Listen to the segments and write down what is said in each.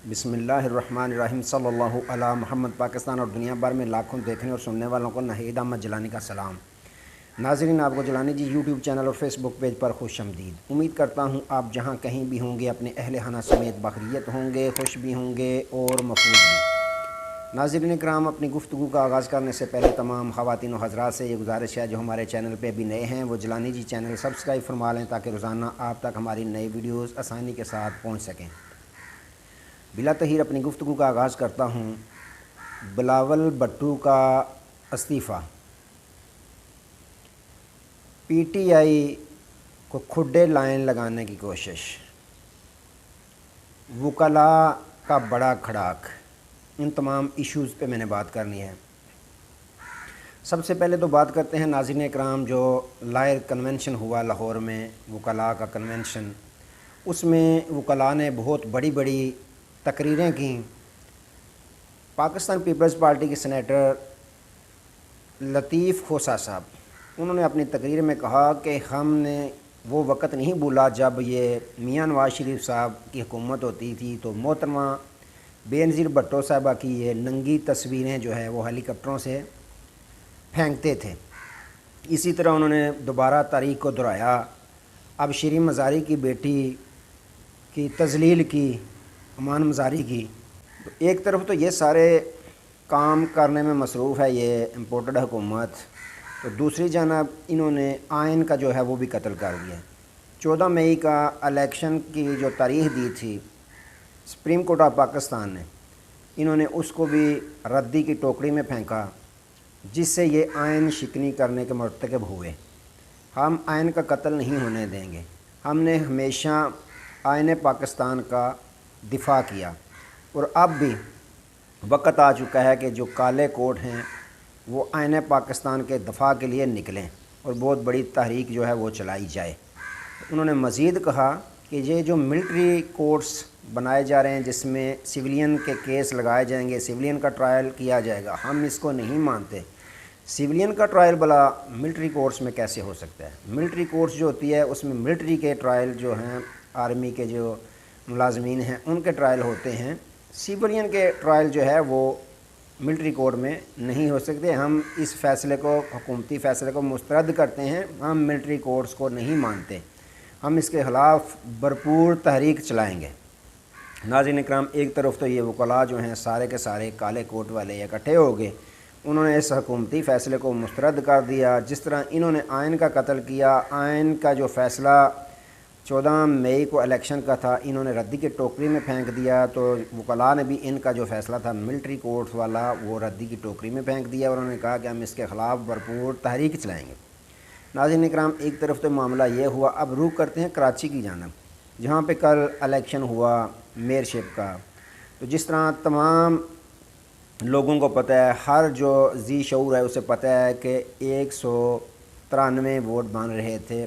बिस्मिल्लाहिर्रहमानिर्रहीम सल्लल्लाहु अला मोहम्मद। पाकिस्तान और दुनिया भर में लाखों देखने और सुनने वालों को नाहिद अहमद जिलानी का सलाम। नाज़रीन, आपको जिलानी जी यूट्यूब चैनल और फेसबुक पेज पर खुशामदीद। उम्मीद करता हूँ आप जहाँ कहीं भी होंगे अपने अहले खाना समेत बखैरियत होंगे, खुश भी होंगे और महफूज भी। नाज़रीन इकराम, अपनी गुफ्तगू का आगाज़ करने से पहले तमाम ख़वातीन और हज़रात से ये गुजारिश है जो हमारे चैनल पे भी नए हैं वो जिलानी जी चैनल सब्सक्राइब फरमा लें ताकि रोज़ाना आप तक हमारी नई वीडियोज़ आसानी के साथ पहुँच सकें। बिला तहीर अपनी गुफ्तगू का आगाज़ करता हूँ। बिलावल भुट्टो का इस्तीफ़ा, पीटीआई को खुडे लाइन लगाने की कोशिश, वकला का बड़ा खड़ाक, इन तमाम इश्यूज़ पे मैंने बात करनी है। सबसे पहले तो बात करते हैं नाज़रीन इकराम, जो लायर कन्वेंशन हुआ लाहौर में, वकला का कन्वेंशन, उसमें वकला ने बहुत बड़ी बड़ी तकरीरें की। पाकिस्तान पीपल्स पार्टी के सेनेटर लतीफ़ खोसा साहब, उन्होंने अपनी तकरीर में कहा कि हमने वो वक़्त नहीं भूला जब ये मियां नवाज़ शरीफ साहब की हुकूमत होती थी तो मोहतरमा बेनज़ीर भुट्टो साहबा की ये नंगी तस्वीरें जो है वो हेलीकॉप्टरों से फेंकते थे। इसी तरह उन्होंने दोबारा तारीख़ को दोहराया। अब शरीफ मज़ारी की बेटी की तज़लील की, अमान मज़ारी की। तो एक तरफ तो ये सारे काम करने में मसरूफ़ है ये इम्पोर्टेड हुकूमत, तो दूसरी जानब इन्होंने आइन का जो है वो भी कत्ल कर दिया। 14 मई का इलेक्शन की जो तारीख़ दी थी सुप्रीम कोर्ट ऑफ पाकिस्तान ने, इन्होंने उसको भी रद्दी की टोकरी में फेंका, जिससे ये आइन शिकनी करने के मर्तकब हुए। हम आइन का कत्ल नहीं होने देंगे। हमने हमेशा आइन पाकिस्तान का दिफा किया और अब भी वक़्त आ चुका है कि जो काले कोट हैं वो आइन पाकिस्तान के दफ़ा के लिए निकलें और बहुत बड़ी तहरीक जो है वो चलाई जाए। उन्होंने मज़ीद कहा कि ये जो मिलिट्री कोर्ट्स बनाए जा रहे हैं जिसमें सिविलियन के केस लगाए जाएंगे, सिविलियन का ट्रायल किया जाएगा, हम इसको नहीं मानते। सिविलियन का ट्रायल भला मिलिट्री कोर्ट्स में कैसे हो सकता है? मिलिट्री कोर्ट्स जो होती है उसमें मिलिट्री के ट्रायल जो हैं, आर्मी के जो मुलाजमीन हैं उनके ट्रायल होते हैं। सिविलियन के ट्रायल जो है वो मिलिट्री कोर्ट में नहीं हो सकते। हम इस फ़ैसले को, हुकूमती फ़ैसले को मुस्तरद करते हैं। हम मिलिट्री कोर्ट्स को नहीं मानते। हम इसके ख़िलाफ़ भरपूर तहरीक चलाएँगे। नाज़रीन इकराम, एक तरफ तो ये वकला जो हैं सारे के सारे काले कोट वाले इकट्ठे हो गए, उन्होंने इस हुकूमती फ़ैसले को मुस्तरद कर दिया। जिस तरह इन्होंने आइन का कत्ल किया, आइन का जो फ़ैसला 14 मई को इलेक्शन का था, इन्होंने रद्दी की टोकरी में फेंक दिया। तो वकला ने भी इनका जो फ़ैसला था मिलिट्री कोर्ट वाला वो रद्दी की टोकरी में फेंक दिया और उन्होंने कहा कि हम इसके ख़िलाफ़ भरपूर तहरीक चलाएँगे। नाज़रीन इकराम, एक तरफ तो मामला ये हुआ। अब रुख करते हैं कराची की जानब, जहाँ पे कल इलेक्शन हुआ मेयरशिप का। तो जिस तरह तमाम लोगों को पता है, हर जो जी शऊर है उसे पता है कि 193 वोट बन रहे थे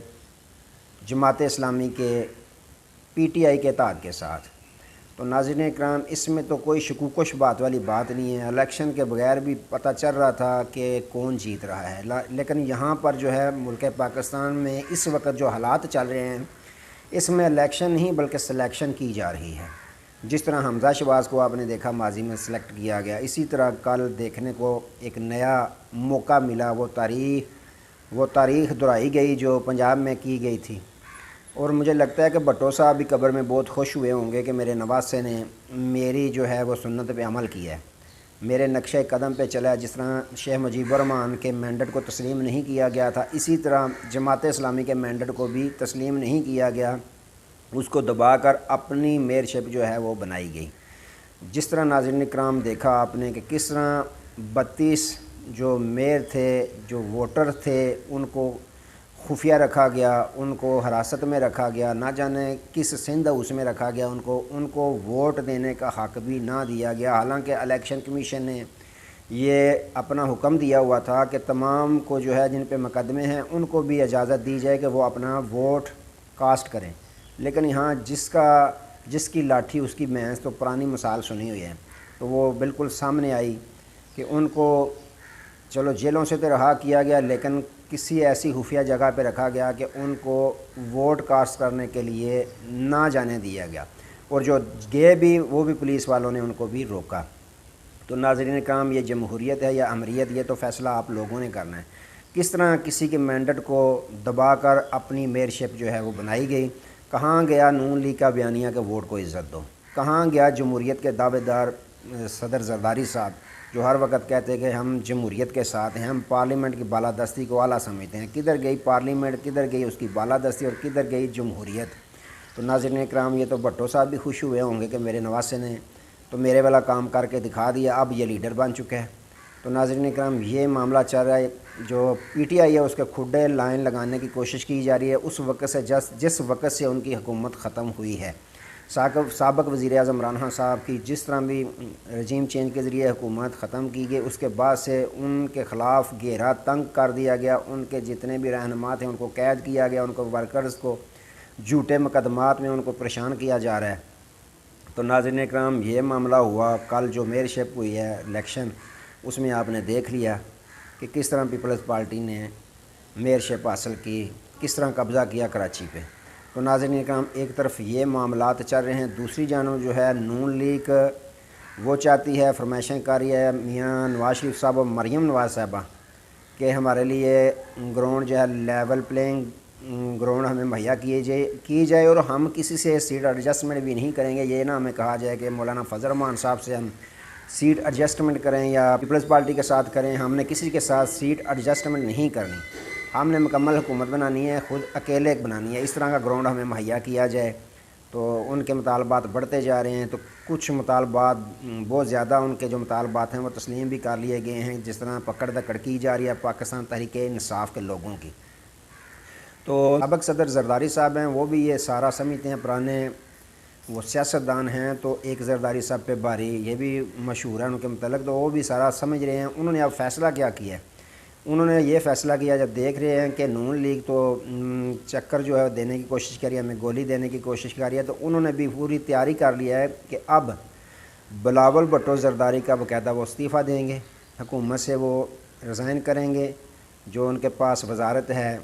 जमात इस्लामी के पीटीआई के इत्तेहाद के साथ। तो नाज़रीन इकराम, इसमें तो कोई शकूक बात वाली बात नहीं है। इलेक्शन के बगैर भी पता चल रहा था कि कौन जीत रहा है। लेकिन यहाँ पर जो है मुल्क पाकिस्तान में इस वक्त जो हालात चल रहे हैं, इसमें इलेक्शन नहीं बल्कि सिलेक्शन की जा रही है। जिस तरह हमज़ा शहबाज को आपने देखा माजी में सिलेक्ट किया गया, इसी तरह कल देखने को एक नया मौका मिला। वो तारीख़ दोहराई गई जो पंजाब में की गई थी। और मुझे लगता है कि भुट्टो साहब भी कब्र में बहुत खुश हुए होंगे कि मेरे नवासे ने मेरी जो है वो सुन्नत पे अमल किया है, मेरे नक्शे कदम पे चला। जिस तरह शेख मुजीबुर रहमान के मैंडेट को तस्लीम नहीं किया गया था, इसी तरह जमात इस्लामी के मैंडेट को भी तस्लीम नहीं किया गया, उसको दबाकर अपनी मेयरशिप जो है वो बनाई गई। जिस तरह नाज़रीन इकराम देखा आपने कि किस तरह 32 जो मेयर थे, जो वोटर थे, उनको खुफिया रखा गया, उनको हिरासत में रखा गया, ना जाने किस सिंध उसमें रखा गया, उनको वोट देने का हक़ भी ना दिया गया। हालांकि इलेक्शन कमीशन ने ये अपना हुक्म दिया हुआ था कि तमाम को जो है जिन पे मुकदमे हैं उनको भी इजाज़त दी जाए कि वो अपना वोट कास्ट करें। लेकिन यहाँ जिसकी लाठी उसकी भैंस, तो पुरानी मिसाल सुनी हुई है। तो वो बिल्कुल सामने आई कि उनको चलो जेलों से तो रहा किया गया, लेकिन किसी ऐसी खुफिया जगह पे रखा गया कि उनको वोट कास्ट करने के लिए ना जाने दिया गया। और जो गए भी वो भी पुलिस वालों ने उनको भी रोका। तो नाज़रीन काम, ये जमहूरियत है या अमरीत, ये तो फ़ैसला आप लोगों ने करना है। किस तरह किसी के मैंडेट को दबाकर अपनी मेयरशिप जो है वो बनाई गई। कहाँ गया नून लीग का बयानिया के वोट को इज़्ज़त दो, कहाँ गया जमहूरियत के दावेदार सदर जरदारी साहब जो हर वक्त कहते हैं कि हम जमहूरियत के साथ हैं, हम पार्लियामेंट की बालादस्ती को आला समझते हैं। किधर गई पार्लियामेंट, किधर गई उसकी बालादस्ती और किधर गई जमहूरियत। तो नाज़रीन इकराम, ये तो भट्टो साहब भी खुश हुए होंगे कि मेरे नवासे ने तो मेरे वाला काम करके दिखा दिया, अब ये लीडर बन चुके हैं। तो नाज़रीन इकराम, ये मामला चल रहा है, जो पीटीआई है उसके खुडे लाइन लगाने की कोशिश की जा रही है उस वक्त से जिस वक्त से उनकी हुकूमत ख़त्म हुई है। साबक वज़ीर आज़म इमरान खान साहब की जिस तरह भी रजीम चेंज के ज़रिए हुकूमत ख़त्म की गई, उसके बाद से उनके ख़िलाफ़ घेरा तंग कर दिया गया, उनके जितने भी रहनुमा थे उनको कैद किया गया, उनको वर्कर्स को झूठे मुकदमात में उनको परेशान किया जा रहा है। तो नाज़रीन इकराम, ये मामला हुआ कल जो मेयरशिप हुई है इलेक्शन, उसमें आपने देख लिया कि किस तरह पीपल्स पार्टी ने मेयरशिप हासिल की, किस तरह कब्ज़ा किया कराची पे। तो नाज़रीन इकराम, एक तरफ ये मामलात चल रहे हैं, दूसरी जानब जो है नून लीग वो चाहती है, फरमाइशें कर रही है मियाँ नवाज शरीफ साहब और मरीम नवाज साहबा कि हमारे लिए ग्राउंड जो है लेवल प्लेइंग ग्राउंड हमें मुहैया की जाए और हम किसी से सीट एडजस्टमेंट भी नहीं करेंगे। ये ना हमें कहा जाए कि मौलाना फजल रहमान साहब से हम सीट एडजस्टमेंट करें या पीपल्स पार्टी के साथ करें, हमने किसी के साथ सीट एडजस्टमेंट नहीं करनी, हमने मुकम्मल हुकूमत बनानी है, ख़ुद अकेले बनानी है। इस तरह का ग्राउंड हमें मुहैया किया जाए। तो उनके मुतालबात बढ़ते जा रहे हैं। तो कुछ मुतालबात बहुत ज़्यादा उनके जो मुतालबात हैं वो तस्लीम भी कर लिए गए हैं, जिस तरह पकड़ दकड़ की जा रही है पाकिस्तान तहरीक इंसाफ के लोगों की। तो सबक सदर जरदारी साहब हैं, वो भी ये सारा समझते हैं, पुराने वो सियासतदान हैं। तो एक जरदारी साहब पे बारी ये भी मशहूर है उनके मतलब, तो वो भी सारा समझ रहे हैं। उन्होंने अब फ़ैसला क्या किया है, उन्होंने ये फ़ैसला किया, जब देख रहे हैं कि नून लीग तो चक्कर जो है देने की कोशिश करी है, हमें गोली देने की कोशिश करी है, तो उन्होंने भी पूरी तैयारी कर लिया है कि अब बिलावल भुट्टो जरदारी का बाकायदा वो इस्तीफ़ा देंगे, हुकूमत से वो रिज़ाइन करेंगे। जो उनके पास वजारत है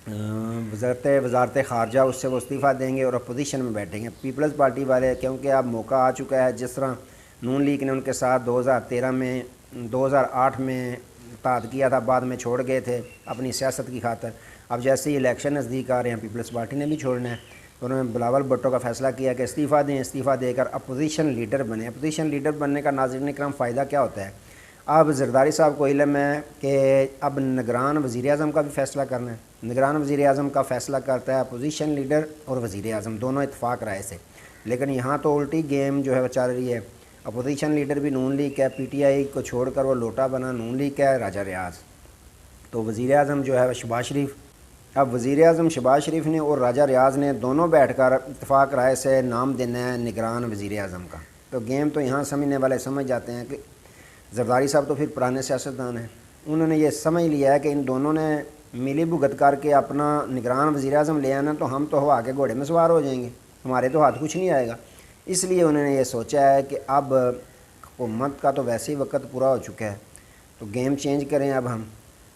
वजारत ख़ारजा, उससे वो इस्तीफ़ा देंगे और अपोजिशन में बैठेंगे पीपल्स पार्टी वाले। क्योंकि अब मौका आ चुका है, जिस तरह नून लीग ने उनके साथ 2013 में 2008 में इत्तेहाद किया था, बाद में छोड़ गए थे अपनी सियासत की खातर। अब जैसे ही इलेक्शन नज़दीक आ रहे हैं, पीपल्स पार्टी ने भी छोड़ना है, तो उन्होंने बिलावल भुट्टो का फ़ैसला किया कि इस्तीफ़ा दें, इस्तीफ़ा देकर अपोजिशन लीडर बने। अपोजिशन लीडर बनने का नाज़रीन इकराम फ़ायदा क्या होता है, अब जरदारी साहब को इल्म है कि अब निगरान वज़ीर आज़म का भी फ़ैसला करना है। निगरान वज़ीर आज़म का फ़ैसला करता है अपोजिशन लीडर और वज़ीर आज़म दोनों इत्तेफाक राय से। लेकिन यहाँ तो उल्टी गेम जो है वो चल रही है, अपोजिशन लीडर भी नून लीग का, पीटीआई को छोड़कर वो लोटा बना नून लीग का राजा रियाज। तो वज़ीर आज़म जो है शहबाज शरीफ, अब वज़ीर आज़म शहबाज शरीफ ने और राजा रियाज ने दोनों बैठकर इत्तेफाक राय से नाम देना है निगरान वज़ीर आज़म का। तो गेम तो यहाँ समझने वाले समझ जाते हैं कि जरदारी साहब तो फिर पुराने सियासतदान हैं, उन्होंने ये समझ लिया है कि इन दोनों ने मिली भुगत करके अपना निगरान वज़ीर आज़म ले आना, तो हम तो हवा के घोड़े में सवार हो जाएंगे, हमारे तो हाथ कुछ नहीं आएगा। इसलिए उन्होंने ये सोचा है कि अब हुकूमत का तो वैसे ही वक्त पूरा हो चुका है, तो गेम चेंज करें। अब हम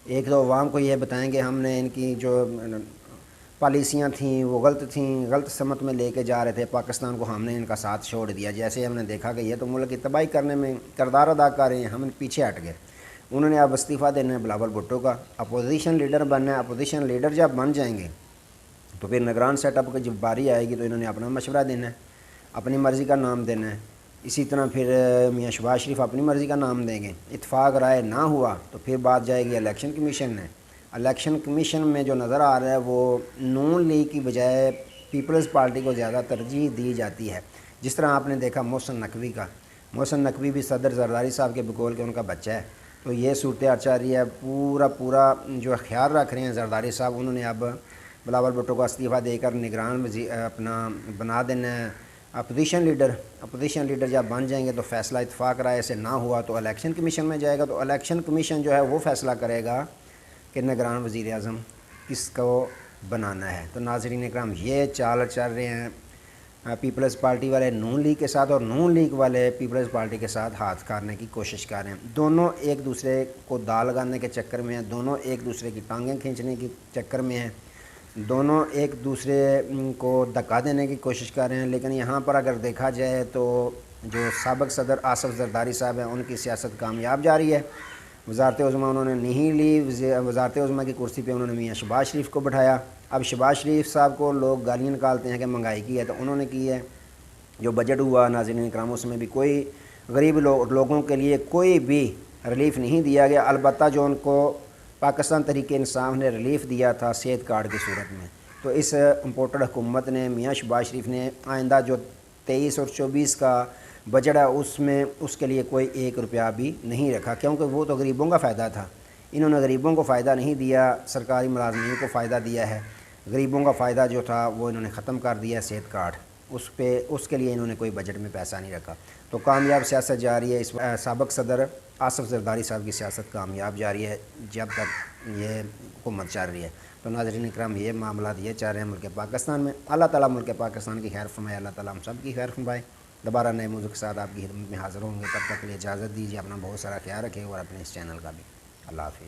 एक तो अवाम को ये बताएंगे हमने इनकी जो पॉलिसियाँ थीं वो गलत थीं, गलत समत में लेके जा रहे थे पाकिस्तान को, हमने इनका साथ छोड़ दिया। जैसे हमने देखा कि ये तो मुल्क की तबाही करने में किरदार अदा कर रहे हैं, हम पीछे हट गए। उन्होंने अब इस्तीफ़ा देना है बिलावल भुट्टो का, अपोजिशन लीडर बनना है। अपोजिशन लीडर जब बन जाएंगे तो फिर निगरान सेटअप की जब बारी आएगी तो इन्होंने अपना मशवरा देना है, अपनी मर्ज़ी का नाम देना है। इसी तरह फिर मियाँ शहबाज शरीफ अपनी मर्ज़ी का नाम देंगे। इत्तेफाक राय ना हुआ तो फिर बात जाएगी इलेक्शन कमीशन में। इलेक्शन कमीशन में जो नज़र आ रहा है वो नून लीग की बजाय पीपल्स पार्टी को ज़्यादा तरजीह दी जाती है। जिस तरह आपने देखा मोहसिन नकवी का, मोहसिन नकवी भी सदर जरदारी साहब के बकौल के उनका बच्चा है। तो ये सूरत आ रही है, पूरा जो ख्याल रख रहे हैं जरदारी साहब। उन्होंने अब बिलावल भुट्टो को इस्तीफ़ा देकर निगरान अपना बना देना है अपोजिशन लीडर। अपोजिशन लीडर जब बन जाएंगे तो फ़ैसला इत्तेफाक राय से ना हुआ तो इलेक्शन कमीशन में जाएगा। तो इलेक्शन कमीशन जो है वो फ़ैसला करेगा कि निगरान वज़ीर आज़म किसको बनाना है। तो नाज़रीन इकराम, ये चाल चल रहे हैं पीपल्स पार्टी वाले नून लीग के साथ, और नून लीग वाले पीपल्स पार्टी के साथ हाथ करने की कोशिश कर रहे हैं। दोनों एक दूसरे को दाल लगाने के चक्कर में हैं, दोनों एक दूसरे की टांगें खींचने के चक्कर में हैं। दोनों एक दूसरे को धक्का देने की कोशिश कर रहे हैं। लेकिन यहाँ पर अगर देखा जाए तो जो साबिक़ सदर आसफ़ ज़रदारी साहब हैं उनकी सियासत कामयाब जा रही है। वज़ारत उज़्मा उन्होंने नहीं ली, वज़ारत उज़्मा की कुर्सी पे उन्होंने मियाँ शहबाज शरीफ को बिठाया। अब शहबाज शरीफ साहब को लोग गालियाँ निकालते हैं कि महंगाई की है, तो उन्होंने की है। जो बजट हुआ नाज़रीन इकराम उसमें भी कोई गरीब लोगों के लिए कोई भी रिलीफ़ नहीं दिया गया। अलबत्ता जो उनको पाकिस्तान तहरीक इंसाफ ने रिलीफ़ दिया था सेहत कार्ड की सूरत में, तो इस इम्पोर्टेड हुकूमत ने मियाँ शहबाज शरीफ ने आइंदा जो 23 और 24 का बजट है उसमें उसके लिए कोई 1 रुपया भी नहीं रखा, क्योंकि वो तो गरीबों का फ़ायदा था। इन्होंने गरीबों को फ़ायदा नहीं दिया, सरकारी मुलाजमीन को फ़ायदा दिया है। गरीबों का फ़ायदा जो था वो इन्होंने ख़त्म कर दिया सेहत कार्ड, उसके लिए इन्होंने कोई बजट में पैसा नहीं रखा। तो कामयाब सियासत जारी है। इस साबिक़ सदर आसफ़ ज़रदारी साहब की सियासत कामयाब जारी है जब तक ये हुकूमत चल रही है। तो नाज़रीन इकराम ये मामला ये चाह रहे हैं मुल्क पाकिस्तान में। अल्लाह ताला मुल्क पाकिस्तान की खैर फरमाए, अल्लाह ताला हम सब की खैर फरमाए। दोबारा नए मौजू के साथ आपकी खिदमत में हाज़िर होंगे, तब तक के लिए इजाज़त दीजिए। अपना बहुत सारा ख्याल रखें और अपने इस चैनल का भी। अल्लाह हाफ़िज़।